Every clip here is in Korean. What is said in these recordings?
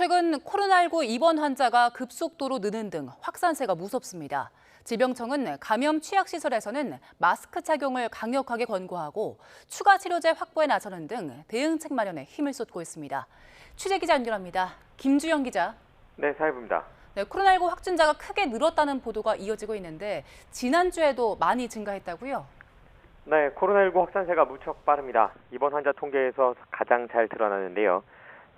최근 코로나19 입원 환자가 급속도로 느는 등 확산세가 무섭습니다. 질병청은 감염 취약시설에서는 마스크 착용을 강력하게 권고하고 추가 치료제 확보에 나서는 등 대응책 마련에 힘을 쏟고 있습니다. 취재기자 연결합니다. 김주영 기자. 네, 사회부입니다. 네, 코로나19 확진자가 크게 늘었다는 보도가 이어지고 있는데 지난주에도 많이 증가했다고요? 네, 코로나19 확산세가 무척 빠릅니다. 이번 환자 통계에서 가장 잘 드러나는데요.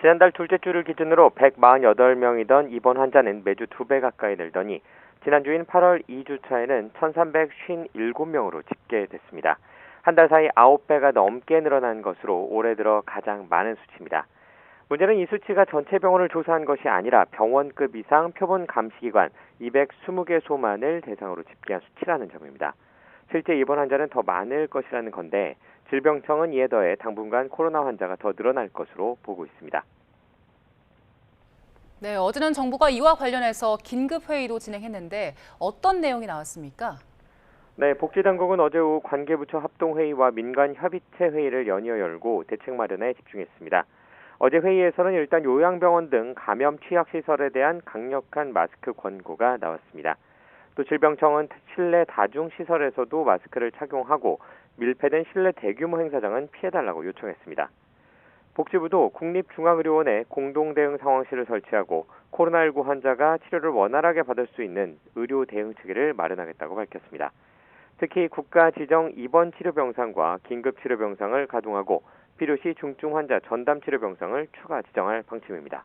지난달 둘째 주를 기준으로 148명이던 입원 환자는 매주 2배 가까이 늘더니 지난주인 8월 2주차에는 1,357명으로 집계됐습니다. 한 달 사이 9배가 넘게 늘어난 것으로 올해 들어 가장 많은 수치입니다. 문제는 이 수치가 전체 병원을 조사한 것이 아니라 병원급 이상 표본 감시기관 220개소만을 대상으로 집계한 수치라는 점입니다. 실제 입원 환자는 더 많을 것이라는 건데 질병청은 이에 더해 당분간 코로나 환자가 더 늘어날 것으로 보고 있습니다. 네, 어제는 정부가 이와 관련해서 긴급회의도 진행했는데 어떤 내용이 나왔습니까? 네, 복지당국은 어제 오후 관계부처 합동회의와 민간협의체 회의를 연이어 열고 대책 마련에 집중했습니다. 어제 회의에서는 일단 요양병원 등 감염 취약시설에 대한 강력한 마스크 권고가 나왔습니다. 또 질병청은 실내 다중시설에서도 마스크를 착용하고 밀폐된 실내 대규모 행사장은 피해달라고 요청했습니다. 복지부도 국립중앙의료원에 공동대응 상황실을 설치하고 코로나19 환자가 치료를 원활하게 받을 수 있는 의료 대응 체계를 마련하겠다고 밝혔습니다. 특히 국가 지정 입원 치료 병상과 긴급 치료 병상을 가동하고 필요시 중증 환자 전담 치료 병상을 추가 지정할 방침입니다.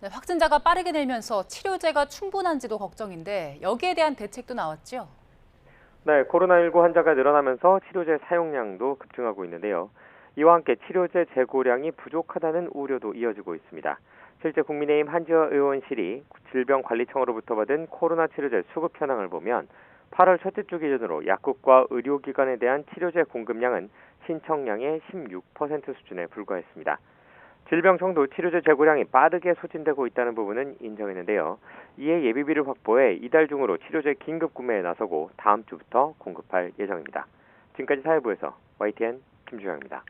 네, 확진자가 빠르게 늘면서 치료제가 충분한지도 걱정인데 여기에 대한 대책도 나왔죠? 네, 코로나19 환자가 늘어나면서 치료제 사용량도 급증하고 있는데요. 이와 함께 치료제 재고량이 부족하다는 우려도 이어지고 있습니다. 실제 국민의힘 한지화 의원실이 질병관리청으로부터 받은 코로나 치료제 수급 현황을 보면 8월 첫째 주 기준으로 약국과 의료기관에 대한 치료제 공급량은 신청량의 16% 수준에 불과했습니다. 질병청도 치료제 재고량이 빠르게 소진되고 있다는 부분은 인정했는데요. 이에 예비비를 확보해 이달 중으로 치료제 긴급 구매에 나서고 다음 주부터 공급할 예정입니다. 지금까지 사회부에서 YTN 김주영입니다.